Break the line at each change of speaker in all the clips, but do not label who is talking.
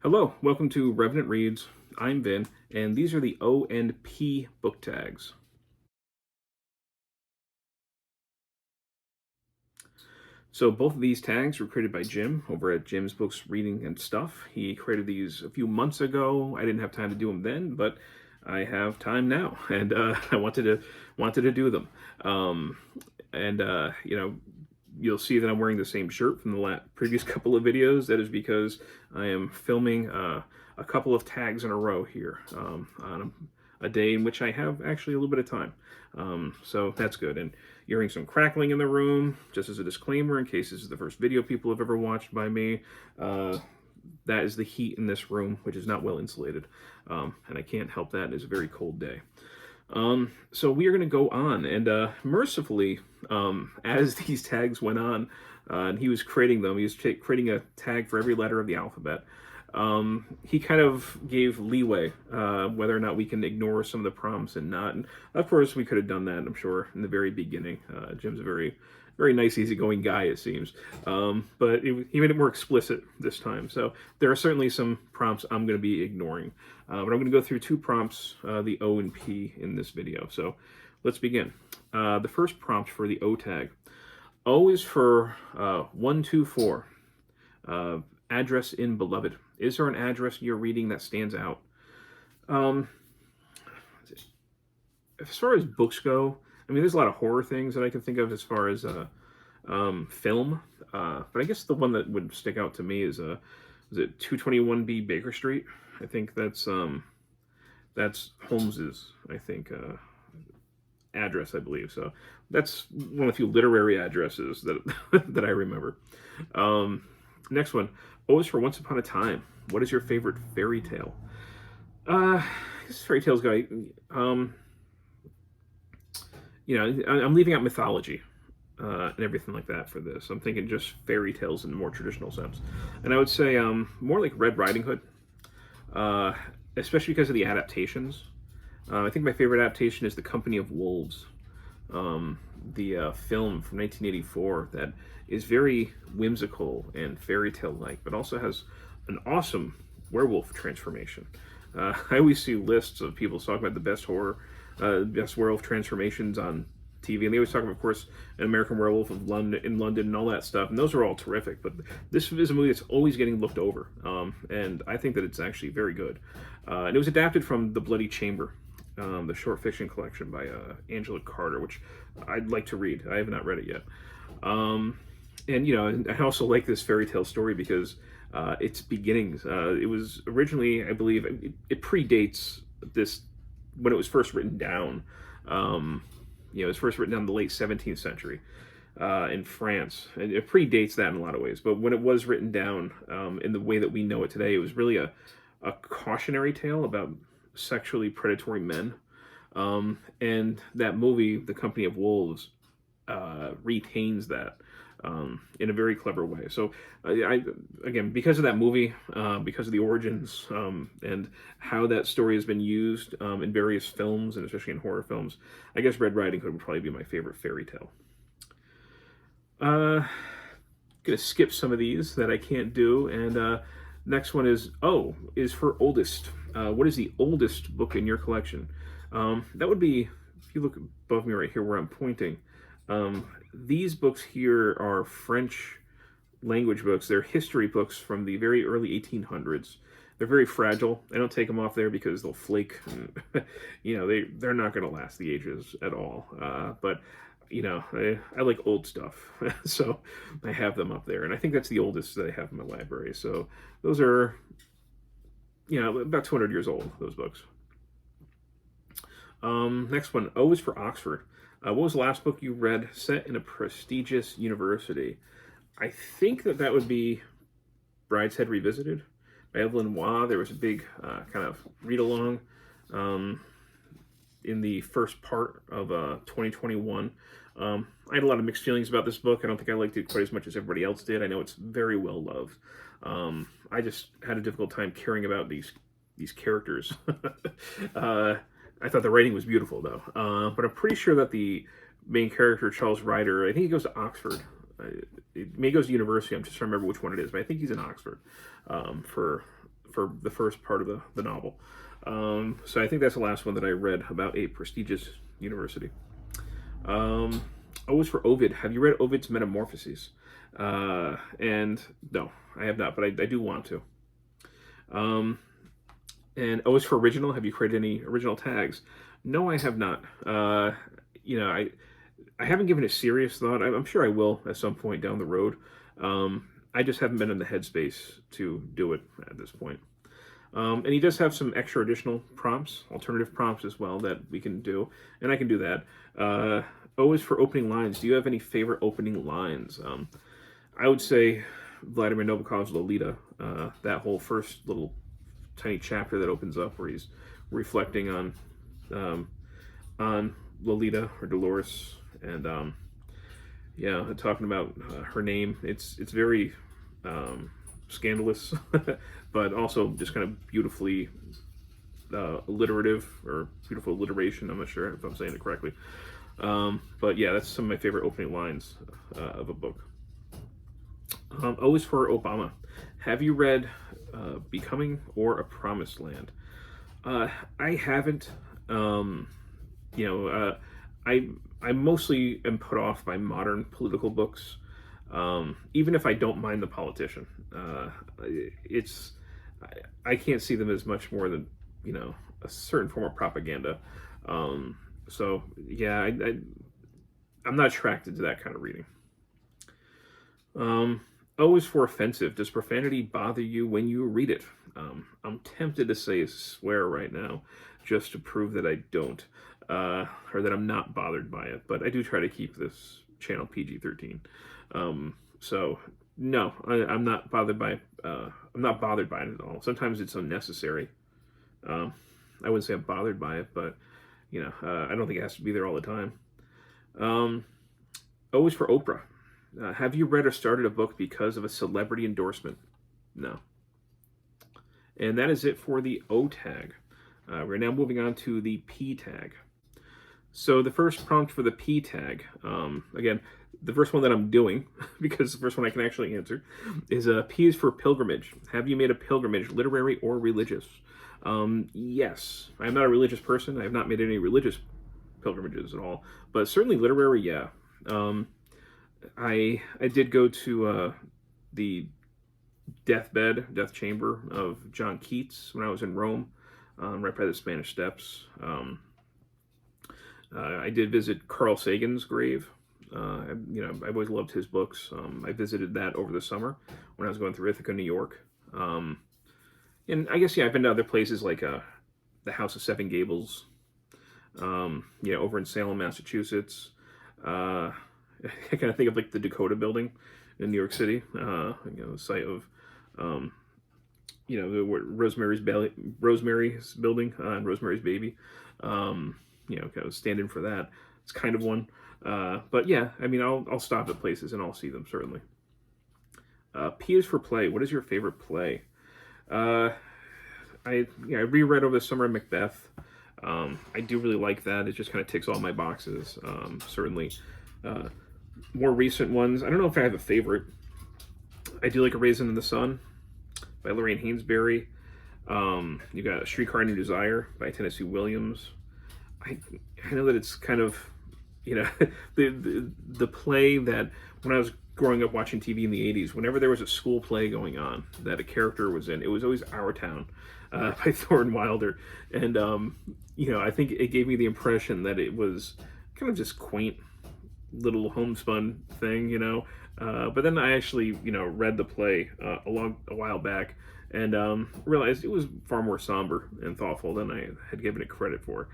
Hello, welcome to Revenant Reads. I'm Vin, and these are the O and P book tags. So both of these tags were created by Jim over at Jim's Books Reading and Stuff. He created these a few months ago. I didn't have time to do them then, but I have time now, and I wanted to do them. You'll see that I'm wearing the same shirt from the previous couple of videos. That is because I am filming a couple of tags in a row here on a day in which I have actually a little bit of time. So that's good. And you're hearing some crackling in the room, just as a disclaimer, in case this is the first video people have ever watched by me. That is the heat in this room, which is not well insulated. And I can't help that. It's a very cold day. So we are going to go on, and mercifully, as these tags went on, and he was creating them, he was creating a tag for every letter of the alphabet. He kind of gave leeway, whether or not we can ignore some of the prompts and not. And of course, we could have done that, I'm sure, in the very beginning. Jim's a very, very nice, easygoing guy, it seems. But he made it more explicit this time. So there are certainly some prompts I'm going to be ignoring. But I'm going to go through two prompts, the O and P, in this video. So let's begin. The first prompt for the O tag. O is for 124. Address in Beloved. Is there an address you're reading that stands out? As far as books go, I mean, there's a lot of horror things that I can think of as far as film. But I guess the one that would stick out to me is it 221B Baker Street? I think that's Holmes's, I think, address, I believe. So that's one of the few literary addresses that that I remember. Next one. O is for Once Upon a Time. What is your favorite fairy tale? This fairy tales guy. I'm leaving out mythology and everything like that for this. I'm thinking just fairy tales in a more traditional sense. And I would say more like Red Riding Hood, especially because of the adaptations. I think my favorite adaptation is The Company of Wolves, the film from 1984 that is very whimsical and fairy tale-like, but also has an awesome werewolf transformation. I always see lists of people talking about the best werewolf transformations on TV, and they always talk about, of course, An American Werewolf in London and all that stuff, and those are all terrific, but this is a movie that's always getting looked over, and I think that it's actually very good. And it was adapted from The Bloody Chamber, the short fiction collection by Angela Carter, which I'd like to read. I have not read it yet. And I also like this fairy tale story because its beginnings. It was originally, I believe, it predates this when it was first written down. It was first written down in the late 17th century in France. And it predates that in a lot of ways. But when it was written down in the way that we know it today, it was really a cautionary tale about sexually predatory men. And that movie, The Company of Wolves, retains that in a very clever way. So again, because of that movie, because of the origins and how that story has been used in various films, and especially in horror films, I guess Red Riding Hood would probably be my favorite fairy tale. Gonna skip some of these that I can't do, and next one is for oldest. What is the oldest book in your collection? That would be, if you look above me right here where I'm pointing, these books here are French language books. They're history books from the very early 1800s. They're very fragile. I don't take them off there because they'll flake. And, they're not going to last the ages at all. But I like old stuff, so I have them up there. And I think that's the oldest that I have in my library. So those are, about 200 years old, those books. Next one, O is for Oxford. What was the last book you read set in a prestigious university? I think that would be Brideshead Revisited by Evelyn Waugh. There was a big kind of read-along in the first part of 2021. I had a lot of mixed feelings about this book. I don't think I liked it quite as much as everybody else did. I know it's very well loved. I just had a difficult time caring about these characters. I thought the writing was beautiful, though. But I'm pretty sure that the main character, Charles Ryder, I think he goes to Oxford. It may goes to university. I'm just trying to remember which one it is, but I think he's in Oxford for for the first part of the novel. So I think that's the last one that I read about a prestigious university. O is for Ovid. Have you read Ovid's Metamorphoses? And no, I have not, but I do want to. And O is for original. Have you created any original tags? No, I have not. You know, I haven't given it serious thought. I'm sure I will at some point down the road. I just haven't been in the headspace to do it at this point. And he does have some extra additional prompts, alternative prompts as well that we can do, and I can do that. O is for opening lines. Do you have any favorite opening lines? I would say Vladimir Nabokov's Lolita, that whole first little tiny chapter that opens up where he's reflecting on Lolita or Dolores, and yeah, talking about her name. It's very scandalous, but also just kind of beautifully alliterative, or beautiful alliteration. I'm not sure if I'm saying it correctly. But yeah, that's some of my favorite opening lines of a book. O is for Obama. Have you read Becoming or A Promised Land? I haven't. You know, I mostly am put off by modern political books, even if I don't mind the politician. I can't see them as much more than, you know, a certain form of propaganda. So yeah, I'm not attracted to that kind of reading. O is for offensive. Does profanity bother you when you read it? I'm tempted to say swear right now, just to prove that I don't, or that I'm not bothered by it. But I do try to keep this channel PG-13. So no, I'm not bothered by. I'm not bothered by it at all. Sometimes it's unnecessary. I wouldn't say I'm bothered by it, but you know, I don't think it has to be there all the time. O is for Oprah. Have you read or started a book because of a celebrity endorsement? No. And that is it for the O tag. We're now moving on to the P tag. So the first prompt for the P tag, again, the first one that I'm doing, because the first one I can actually answer, is P is for pilgrimage. Have you made a pilgrimage, literary or religious? Yes. I'm not a religious person. I have not made any religious pilgrimages at all, but certainly literary, yeah. I did go to the death chamber of John Keats when I was in Rome, right by the Spanish Steps. I did visit Carl Sagan's grave. You know, I've always loved his books. I visited that over the summer when I was going through Ithaca, New York. And I guess, yeah, I've been to other places like the House of Seven Gables, you know, over in Salem, Massachusetts. I kind of think of like the Dakota Building in New York City, you know, the site of, you know, Rosemary's Building and Rosemary's Baby. You know, kind of stand in for that. It's kind of one. But yeah, I mean, I'll stop at places and I'll see them, certainly. P is for play. What is your favorite play? I reread over the summer Macbeth. I do really like that. It just kind of ticks all my boxes. Certainly. More recent ones, I don't know if I have a favorite. I do like A Raisin in the Sun by Lorraine Haynesbury. You got A Streetcar Named Desire by Tennessee Williams. I know that it's kind of, you know, the play that when I was growing up watching TV in the 80s, whenever there was a school play going on that a character was in, it was always Our Town by Thornton Wilder. And, you know, I think it gave me the impression that it was kind of just quaint little homespun thing, you know. But then I actually, you know, read the play a while back and realized it was far more somber and thoughtful than I had given it credit for.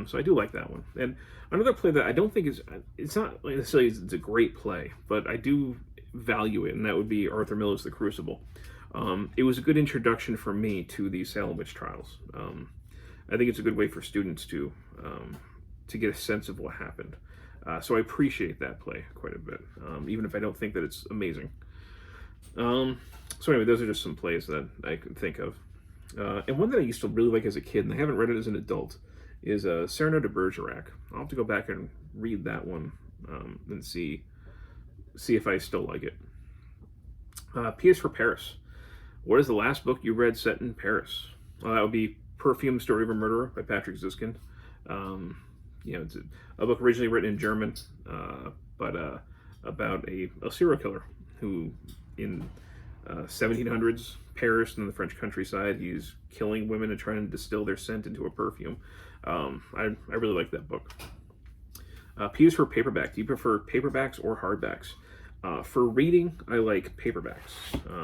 So I do like that one. And another play that I don't think it's not necessarily it's a great play, but I do value it, and that would be Arthur Miller's The Crucible. It was a good introduction for me to the Salem witch trials. I think it's a good way for students to get a sense of what happened. So I appreciate that play quite a bit, even if I don't think that it's amazing. So anyway, those are just some plays that I can think of. And one that I used to really like as a kid, and I haven't read it as an adult, is Cyrano de Bergerac. I'll have to go back and read that one and see if I still like it. P is for Paris. What is the last book you read set in Paris? Well, that would be Perfume: Story of a Murderer by Patrick Ziskin. It's a book originally written in German, but about a serial killer who, in 1700s Paris and the French countryside, he's killing women and trying to distill their scent into a perfume. I really like that book. P is for paperback. Do you prefer paperbacks or hardbacks? For reading, I like paperbacks,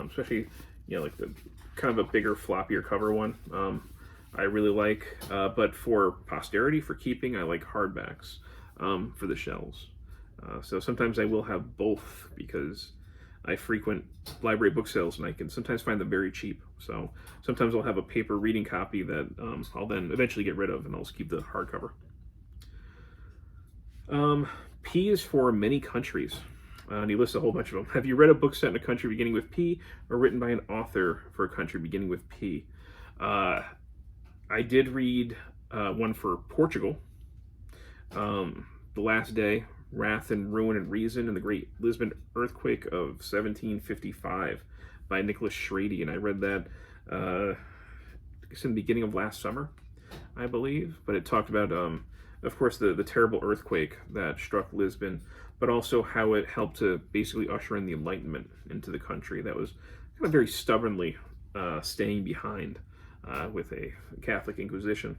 especially like the kind of a bigger, floppier cover one. I really like, but for posterity, for keeping, I like hardbacks for the shelves. So sometimes I will have both because I frequent library book sales and I can sometimes find them very cheap. So sometimes I'll have a paper reading copy that I'll then eventually get rid of, and I'll just keep the hardcover. P is for many countries. And he lists a whole bunch of them. Have you read a book set in a country beginning with P or written by an author for a country beginning with P? I did read one for Portugal, The Last Day, Wrath and Ruin and Reason in the Great Lisbon Earthquake of 1755 by Nicholas Schrady, and I read that I guess in the beginning of last summer, I believe. But it talked about, of course, the terrible earthquake that struck Lisbon, but also how it helped to basically usher in the Enlightenment into the country that was kind of very stubbornly staying behind with a Catholic Inquisition.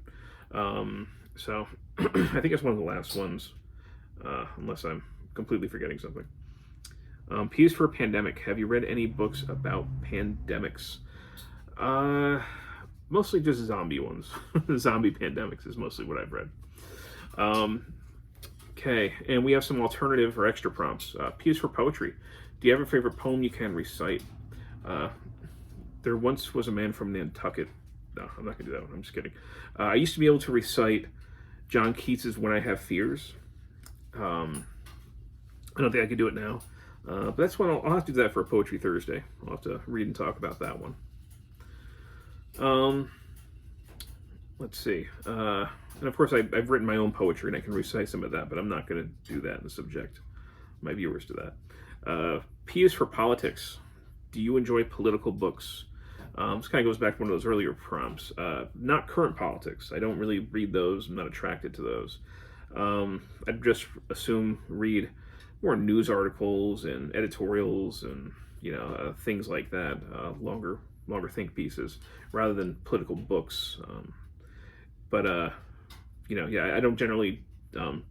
So I think it's one of the last ones, unless I'm completely forgetting something. P is for pandemic. Have you read any books about pandemics? Mostly just zombie ones. Zombie pandemics is mostly what I've read. Okay, and we have some alternative or extra prompts. P is for poetry. Do you have a favorite poem you can recite? There once was a man from Nantucket. No, I'm not going to do that one. I'm just kidding. I used to be able to recite John Keats's When I Have Fears. I don't think I could do it now. But that's one I'll have to do that for a Poetry Thursday. I'll have to read and talk about that one. Let's see. And of course, I've written my own poetry and I can recite some of that, but I'm not going to do that and subject my viewers to that. P is for politics. Do you enjoy political books? This kind of goes back to one of those earlier prompts. Not current politics. I don't really read those. I'm not attracted to those. I'd just read more news articles and editorials and things like that, longer think pieces rather than political books. I don't generally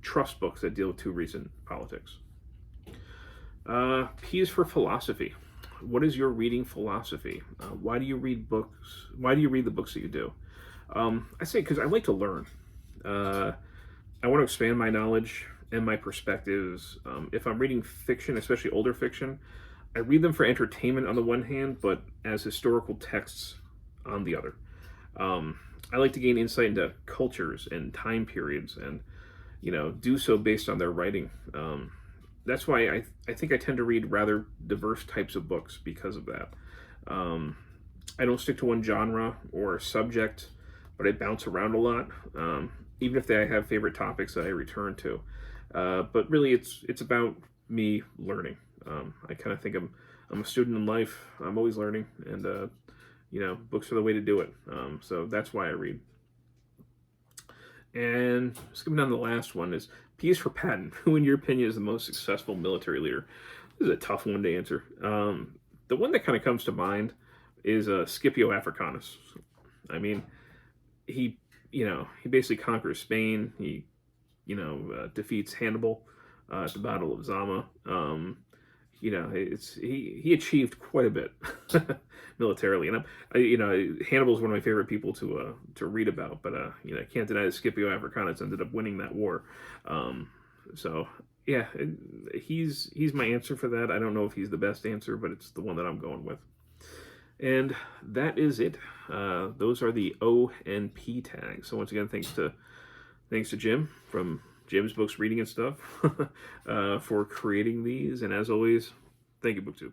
trust books that deal with too recent politics. P is for philosophy. What is your reading philosophy? Why do you read books? Why do you read the books that you do? I say because I like to learn. I want to expand my knowledge and my perspectives. If I'm reading fiction, especially older fiction, I read them for entertainment on the one hand, but as historical texts on the other. I like to gain insight into cultures and time periods and, do so based on their writing. That's why I think I tend to read rather diverse types of books because of that. I don't stick to one genre or subject, but I bounce around a lot, even if I have favorite topics that I return to. But really, it's about me learning. I kind of think I'm a student in life. I'm always learning, and books are the way to do it. So that's why I read. And skipping down to the last one is P is for Patton. Who, in your opinion, is the most successful military leader? This is a tough one to answer. The one that kind of comes to mind is Scipio Africanus. I mean, he basically conquers Spain. He, defeats Hannibal at the Battle of Zama. He achieved quite a bit militarily, and Hannibal's one of my favorite people to read about. But I can't deny that Scipio Africanus ended up winning that war. He's my answer for that. I don't know if he's the best answer, but it's the one that I'm going with. And that is it. Those are the O and P tags. So once again, thanks to Jim from Jim's Books, Reading and Stuff for creating these. And as always, thank you, BookTube.